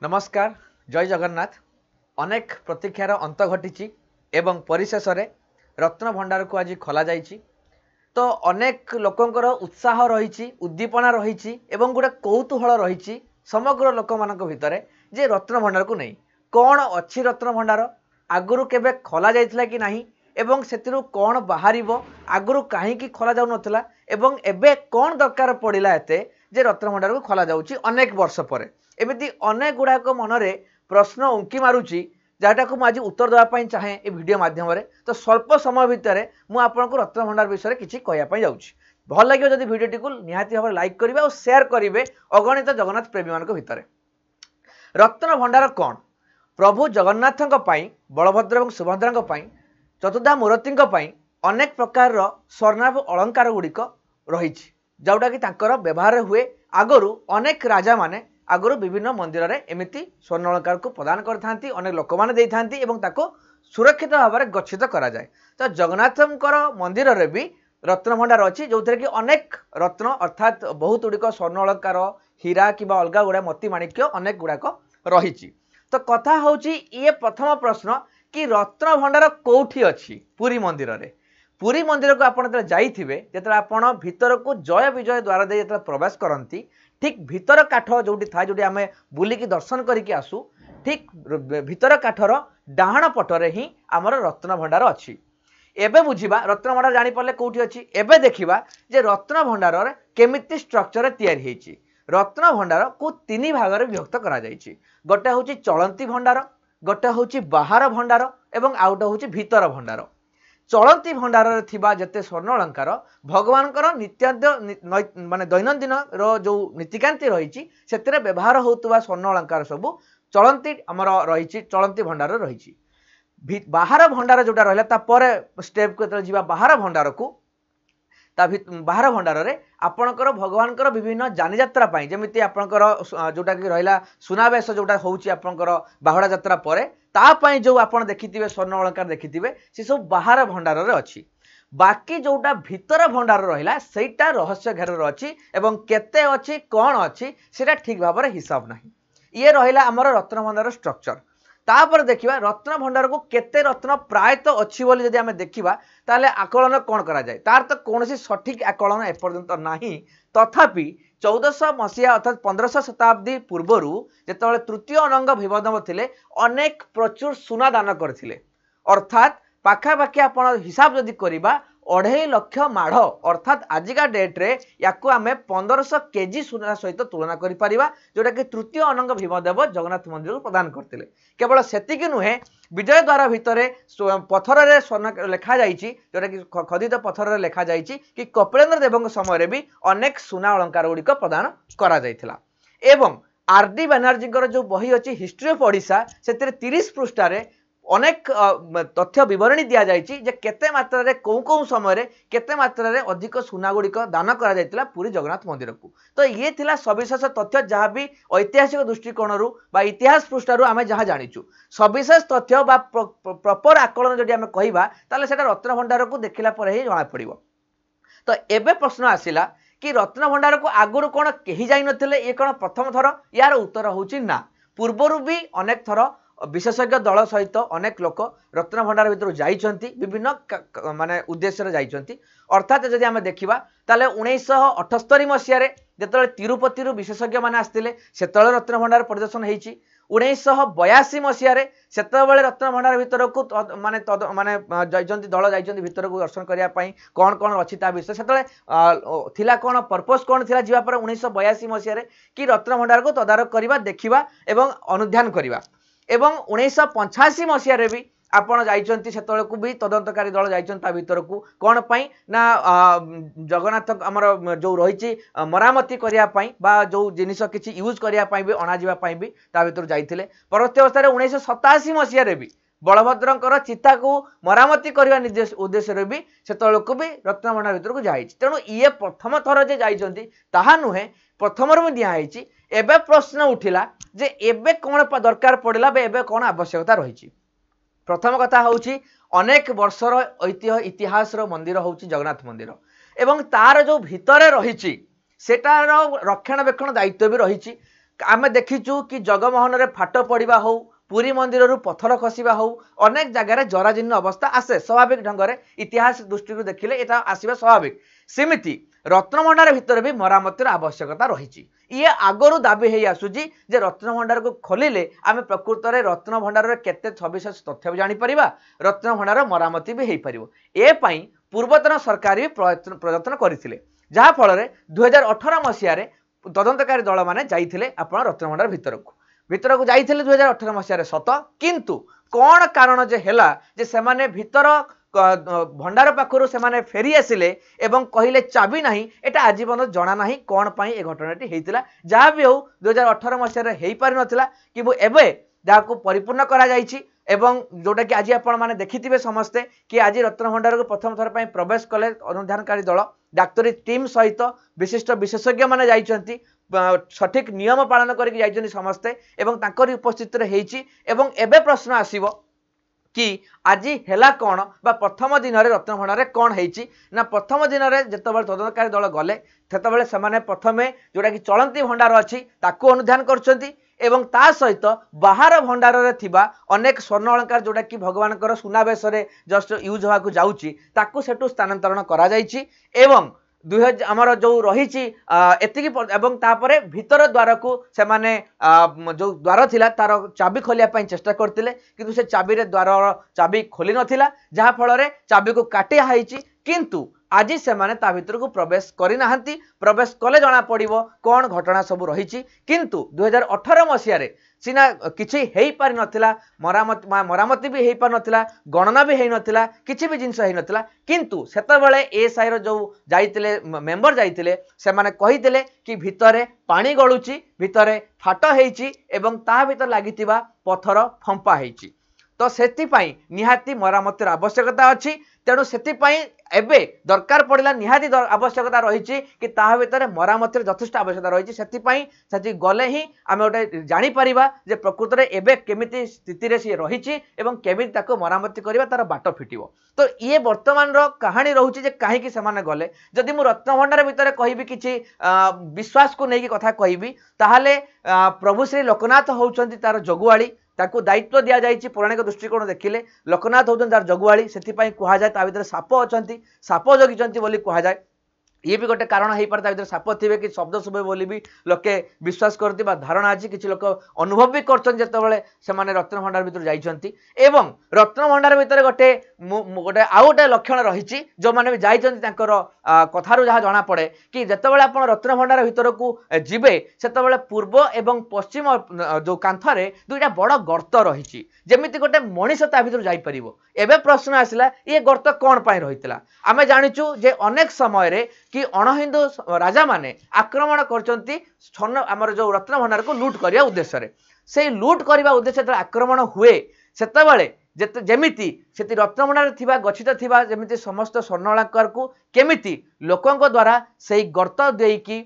नमस्कार जय जगन्नाथ। अनेक प्रतीक्षार अंत घटी एवं परिशेष रत्न भंडार को आज खोल जाइए। तो अनेक लोकंकर उत्साह रही उद्दीपना रही गोटे कौतूहल रही समग्र लोक मान भितर जे रत्न भंडार को नहीं कौन अच्छी रत्न भंडार आगुरी केबे खोल जाइथिला कि नहीं एवं सेतिरु कौन बाहर आगुरी कहीं खोल जाऊ नथिला एवं एबे कौन दरकार पड़िला एते जे रत्न भंडार को खोल जाउची अनेक वर्ष पर एमती अनेक गुड़ाक मनरे प्रश्न उंकी मारुची जहाँटा को आज उत्तर देवाई चाहे ये वीडियो माध्यम तो स्वल्प समय भितर मुझे रत्न भंडार विषय किसी कहवाई जाऊँगी। भल लगे जब वीडियो को निहाती भाव लाइक करेंगे और शेयर करेंगे अगणित जगन्नाथ प्रेमी मान भितर। रत्न भंडार कौन प्रभु जगन्नाथ बलभद्र और सुभद्रा चतुर्धा मूर्ति अनेक प्रकार स्वर्णाभ अलंकार गुड़िक रही जोटा कि व्यवहार हुए आगु अनेक राजा माने आगुरी विभिन्न मंदिर में एमती स्वर्ण अलंकार को प्रदान करते अनेक लोक मैंने सुरक्षित भाव में गच्छित करा जाए। तो जगन्नाथ मंदिर रे भी रत्न भंडार अच्छी जो थी कि अनेक रत्न अर्थात बहुत गुड़िक स्वर्ण अलंकार हीरा कि अलग गुड़ा मोती माणिक्य अनेक गुड़ाक रही। तो कथा हूँ ये प्रथम प्रश्न कि रत्न भंडार कौटी अच्छी पुरी मंदिर रे। पुरी मंदिर को आप जाइए जो आप भीतर को जय विजय द्वार दे प्रवेश करती ठीक भीतर काठ जो था जो आम बुलिकी दर्शन करके आसू ठीक भीतर काठर डाहाण पटरे ही आमर रत्न भंडार अच्छी। एबे बुझिबा रत्न भंडार जानी पारे कौटी अच्छी। एबे देखिबा जे रत्न भंडार केमिति स्ट्रक्चर तैयारी होइछि। रत्न भंडार को तीन भाग में विभक्त करा जाइछि। गोटे हूँ चलंती भंडार, गोटे हूँ बाहर भंडार एवं आउ गोटे हूँ भीतर भंडार। चलंती भंडार थिबा जते स्वर्ण अलंकार भगवान नित्याद्य माने दैनंदिन जो नीतिकांति रही से व्यवहार होता स्वर्ण अलंकार सबू चलंती आमर रही चलंती भंडार रही। बाहर भंडार जोटा रहा स्टेप को जीवा बाहर भंडार को बाहर भंडार रे आपणकर भगवान विभिन्न जानी यात्रा जमी आपणकर जोटा कि रहा सुनावेश जोटा होउची आपणकर बाहुड़ा यात्रा पर तापाई जो आप देखिथिबे स्वर्ण अलंकार देखिथिबे से सब बाहर भंडार रे अच्छी। बाकी जोटा भीतर भंडार रहिला सेटा रहस्य घेर अच्छी एवं केते अच्छी कौन अच्छी सेटा ठीक भाव में हिसाब नहीं। ये रहिला आमर रत्न भंडार स्ट्रक्चर। तापर देखिबा रत्न भंडार को केते रत्न प्रायत अच्छी बोली जदि आमे देखिबा ताले आकलन कौन करा जाए तार तो कौन सठिक आकलन एपर्यंत नहीं। तथापि 1400 मसीहा अर्थात 1500 शताब्दी पूर्वर जिते तृतीय अनंग भीमदेव थिले अनेक प्रचुर सुना दान करथिले अर्थात पाखापाखि आप हिसाब जदि करबा 2.5 लाख माढ़ अर्थात आजिका डेट रे याकू आमे 1500 केजी सुना सहित तुलना करि परिबा जोटा कि तृतीय अनंग भीमदेव जगन्नाथ मंदिर को प्रदान करथिले। केवल सेतिकी नुहे विजय द्वार भितर पथर रे स्वर्ण लेखा जाइछि जोटा कि खदित पथर रे लेखा जाइछि कि कपिलेन्द्र देव समय रे भी अनेक सुना अलंकार गुड़िक प्रदान करा जाइथिला। एवं आर.डी. बनर्जी जो बही अच्छी हिस्ट्री ऑफ ओडिशा से 30 पृष्ठार अनेक तथ्य विवरणी दि जाइए जे केते मात्रा रे कौ समय रे केते मात्रा रे अधिक सुना गुड़िक दान करा जाइतिला पुरी जगन्नाथ मंदिर को। तो ये थिला सविशेष तथ्य जहाँ भी ऐतिहासिक दृष्टिकोण बा इतिहास पृष्ठार आम जहाँ जाचु सविशेष तथ्य बा प्रॉपर आकलन जदि आम कहवा ताले सेटा रत्न भंडार को देखला पर ही जना पड़िबो। तो एबे प्रश्न आसिला कि रत्न भंडार को आगुरु कौन कहीं जाई नथिले ये कौन प्रथम थर यार उत्तर होउची ना। पूर्वर भी अनेक थर विशेषज्ञ दल सहित अनेक लोक रत्न भंडार भितर जाइछंती विभिन्न माने उद्देश्य जाइछंती। अर्थात जदि आम देखिबा ताले 1978 मसीह जो तिरुपति विशेषज्ञ माने आस्तिले सेतବେଳେ रत्न भंडार परिदर्शन होइछि। 1982 मसीह सेतବେଳେ रत्न भंडार भितर को माने माने जाइछंती दल जाइछंती भितर को दर्शन करिया पई कौन कौन अच्छी ता विषय सेतବେଳେ थिला कौन पर्पस कौन थिला जीवा पर 1982 मसीह कि रत्न भंडार को तदारख करिबा देखिबा एवं अनुध्यान करिबा। एवं 1985 मसीह भी आपण जाइछंती सेतବେଳେ को भी तदंतकारी दल जाइछंती भितर को कौन पाई ना जगन्नाथ आमर जो रही मरामती करिया पाई बा जो जिनिस किछि यूज करिया पाई भी अणा जीवा पाई भी ता भितर जाइथिले। परवर्ती अवस्था 1987 मसीह भी बलभद्रंकर चिता को मरामती करने उद्देश्य भी सेतବେଳେ को भी रत्न भंडार भितर को जाइछि। तेणु ये प्रथम थर जे जाइछंती ताहा नुहे प्रथम भी दिखाई। एबे प्रश्न उठिला जे एबे कौन दरकार पड़िला बे एबे कौन आवश्यकता रही। प्रथम कथा होउछि अनेक वर्षर ऐतिह्य इतिहास मंदिर होउछि जगन्नाथ मंदिर एवं तार जो भितर रही सेटार रक्षणाबेक्षण दायित्व भी रही। आमे देखिचु कि जगमोहन रे फाट पड़िबा हो पुरी मंदिर रु पत्थर खसिबा हो अनेक जगह जराजीर्ण अवस्था आसे स्वाभाविक ढंग से इतिहास दृष्टि देखिले एटा आसीबा स्वाभाविक सेमिति रत्नभंडार भितर भी मरामतिर आवश्यकता रही ये आगरू दाबी है आसुची जे रत्नभंडार को खोलिले आमे प्रकृत में रत्नभंडार केते सविशेष तथ्य भी जानीपर रत्नभंडार मरामती भी हो पार ए पूर्वतन सरकार भी प्रयत्न करते जहाँफल 2018 मसीह तदंतकारी दल मैंने जाइए आपण रत्नभंडार भितर को जाइए 2018 मसीह सत किंतु कौन कारण जे हैला जे सेमाने भितर भंडार पाखु से फेरी आसिले एवं कहले चाबी नहीं एटा आजीवन जना ना कौन पाई ए घटनाटी होता जहाँ भी हो 2018 मसीह हो पारि नथिला कि एबे जहाँ परिपूर्ण करा जाइछि एवं जोटा कि आज आपण मैंने देखिथिबे समस्ते कि आज रत्नभंडार को प्रथम थर पर प्रवेश कले अनुधानकारी दल डाक्तरी टीम सहित विशिष्ट विशेषज्ञ माने जाइछंती सठिक नियम पालन करके जाइछंती समस्ते एवं तांकरी उपस्थित रे हेछि एवं एबे प्रश्न आसीबो कि आज हेला कौन बा प्रथम दिन में रत्नभंडार कौन होती ना प्रथम दिन में जिते तदंतकारी दल गले सेतबेले सेमाने प्रथमे जोटा कि चलती भंडार अच्छी ताकू अनुधान करछंती एवं ता सहित बाहर भंडार रे थिबा अनेक स्वर्ण अलंकार जोटा कि भगवान सुनावेश जस्ट यूज होगा जाऊँगी ताकू सेठू स्थानांतरण करा जाइछि एवं 2000 आमर जो रही एतिकी तापर भितर द्वार को सेमाने जो द्वार थिला तार चाबी खोलिया चेष्टा करते किंतु से चाबी रे द्वार चाबी खोली नथिला जहाँ फल चाबी को काटिया हाइछि किंतु आज से माने ता भीतर को प्रवेश करी नाहंती प्रवेश कले जना पड़िबो कौन घटना सब रही किंतु 2018 मसीह सीना किछि हेई पारि नथिला मरामती भी हेई पारि नथिला गणना भी हेई नथिला किछि भी जिंस हेई नथिला किंतु सेतबेले एएसआई रो जो जाइतिले मेंबर जाइतिले से माने कहितिले कि भितरे पानी गळुची भितरे फाट हेइची एवं ता भीतर लागितिबा पत्थर फंपा हेइची तो सेतिपाई निहाती मरामतिर आवश्यकता अच्छी तेणु सेतिपाई एबे दरकार पड़िला निहाती आवश्यकता रही कि ताहा भितर मरामतिर यथेष्ट आवश्यकता रही सेतिपाई सेति गले ही आमे गोटे जानी परिबा जे प्रकृत रे एबे केमिति स्थिति रे सी रही एवं केमिति ताको मरामती करिबा तार बाट फिटिबो तो ये वर्तमान रो कहानी रहउची जे काहे कि सेमाने गले जदि मु रत्नभंडार भितर कहिबी किछि विश्वास को नै कि कथा कहिबी ताहाले प्रभु श्री लोकनाथ होउचंती तार जगुआली ताकू दायित्व दि जाइए पौराणिक दृष्टिकोण देखिले लोकनाथ होउचन तार जगुआली सेतिपाई कुहा जाय ता भितर साप अछंती साप जगिचंती बोली कुहा जाय ये भी गोटे कारण हो पारे भर साप थे कि शब्द शुभे बोली भी लोके विश्वास करती धारणा अच्छी किसी लोक अनुभव भी करते रत्नभंडार भीतर जाइछंती एवं रत्नभंडार भीतर गोटे गोटे आउ गोटे लक्षण रही जो मैंने भी जाइछंती कथारू जहाँ जना पड़े कि जितेबाला आप रत्नभंडार भीतर को जीवे से पूर्व एवं पश्चिम जो कांथरे दुईटा बड़ गर्त रही जमीती गोटे मनीष ता भीतर जापर एवं प्रश्न आसला ये गर्त कौन पाई रही आम जाचु जे अनेक समय कि अणहिंदू राजा माने आक्रमण कर आमर जो रत्नभंडार को लूट करने उद्देश्य से लूट करने उद्देश्य जो आक्रमण हुए सेतबेले जमीती से रत्नभंडार थिबा गच्छित थिबा जमीती समस्त स्वर्ण अलंकार को केमिति लोकंक द्वारा से गर्त देकी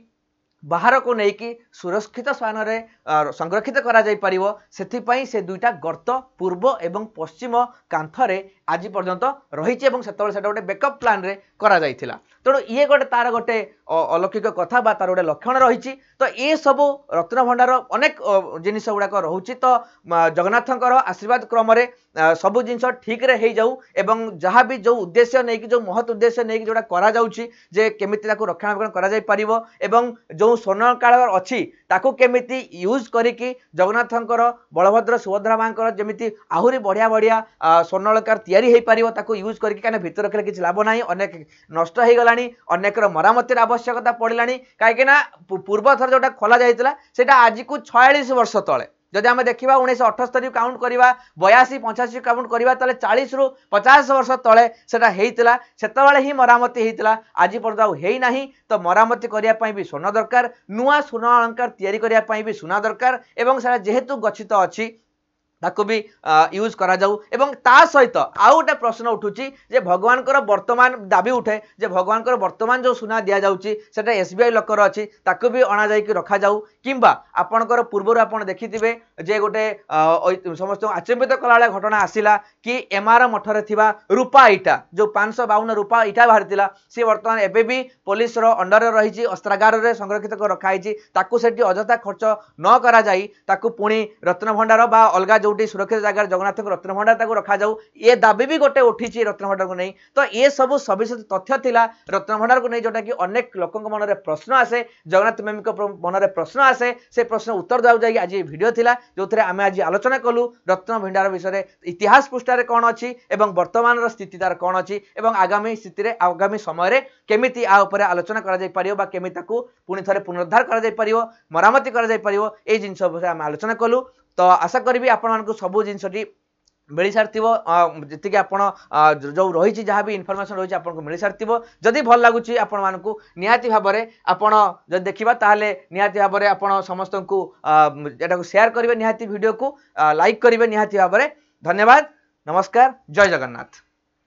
बाहर को लेकिन सुरक्षित स्थान में संरक्षित करा जाई परिवो सेथिपाई से दुईटा गर्त पूर्व एवं पश्चिम कांथरे आज पर्यंत रही गोटे बैकअप प्लान रे करा जाइथिला तेणु ये गोटे तार गोटे अलौकिक कथा बा तार गोटे लक्षण रही तो ये सब रत्नभंडार अनेक जिनिस गुड़ाक रोचे तो जगन्नाथंकर आशीर्वाद क्रम सब जिनस ठीक रे हो जाऊ एवं जहाँ भी जो उद्देश्य नहीं जो महत उद्देश्य नहीं जोड़ा करा जाउछि जे केमिति ताको रक्षणाबेक्षण करा जाई परिवो एवं जो स्वर्ण काल अच्छी ताको केमिति यूज करिकी जगन्नाथंकर बलभद्र सुभद्रा मांकर जमिति आहुरी बढ़िया बढ़िया स्वर्ण अलंकार तैयारी हो पारिवो ताको यूज करिकी काने भितर रखले किछि लाभ नाही अनेक नष्ट हो गलानी अनेकर मरामतिर आवश्यकता पड़िलानी काहेकि ना पूर्व थर जोटा खोला जाइतिला सेटा आज को 46 वर्ष तले जदि आम देखा 1978 काउंट करवा 82 85 काउंट करवा 40 रु 50 वर्ष तले सेटा हेइतिला सेतबेले ही मरामती हेइतिला आज पर्यंत हेई नाही तो मरामती करिया पई भी सोना दरकार नुआ सोना अलंकार तैयारी करिया पई भी सोना दरकार एवं सेटा जेहेतु गच्छित अछि ताकू भी यूज करा जाऊ एवं ता सहित आउ गोटे प्रश्न उठुची जे भगवान वर्तमान दाबी उठे जे भगवान वर्तमान जो सुना दि जाउची सेटा एसबीआई लकर अच्छी ताकू भी अणा जाई रखा जाऊ किंबा आपणकर पूर्व आप देखिथिबे जे गोटे समस्त आचंबित कला घटना आसिला कि एमआर मठरे थिबा रूपा इटा जो 552 रूपा इटा बाहर सी वर्तमान एबे भी पुलिस रो अंडर रही अस्त्रागार रे संरक्षित कर रखाई ताकू सेठी अजथा खर्च न करा जाई ताकू पुणी रत्न भंडार बा अलगा जोटी सुरक्षित जगह जगन्नाथ रत्न भंडार ताकू रखा जाऊ ये दाबी भी गोटे उठी रत्न भंडार को नहीं तो ये सब सविशेष तथ्य थिला रत्न भंडार को नहीं जोटा कि अनेक लोकों मन में प्रश्न आसे जगन्नाथ मेमी मन में प्रश्न आसे से प्रश्न उत्तर देवा जाए आज वीडियो थिला जो थे आम आज आलोचना कलु रत्न भंडार विषय इतिहास पृष्ठार कौन अच्छी एवं वर्तमान स्थिति तार कौन अच्छी एवं आगामी स्थिति आगामी समय केमिति आ उपरे आलोचना करा जाय परियो बा केमिति ताकू पुणी थरे पुनरुद्धार करा जाय परियो मरामती करा जाय परियो ए जिंस विषय आम आलोचना कलु तो आशा करी आपण मानकु सबु जिंसटी मिल सारिथिबो जति आपण जो रही जहाँ भी इनफॉरमेशन रही आपको मिल सारिथिबो जदि भल लागुची आपण मानकु निहाती भाबरे आपण जदि देखिबा ताले निहाती भाबरे आपण समस्त को एटा को शेयर करिवे निहाती वीडियो को लाइक करिवे निहाती भाबरे धन्यवाद नमस्कार जय जगन्नाथ।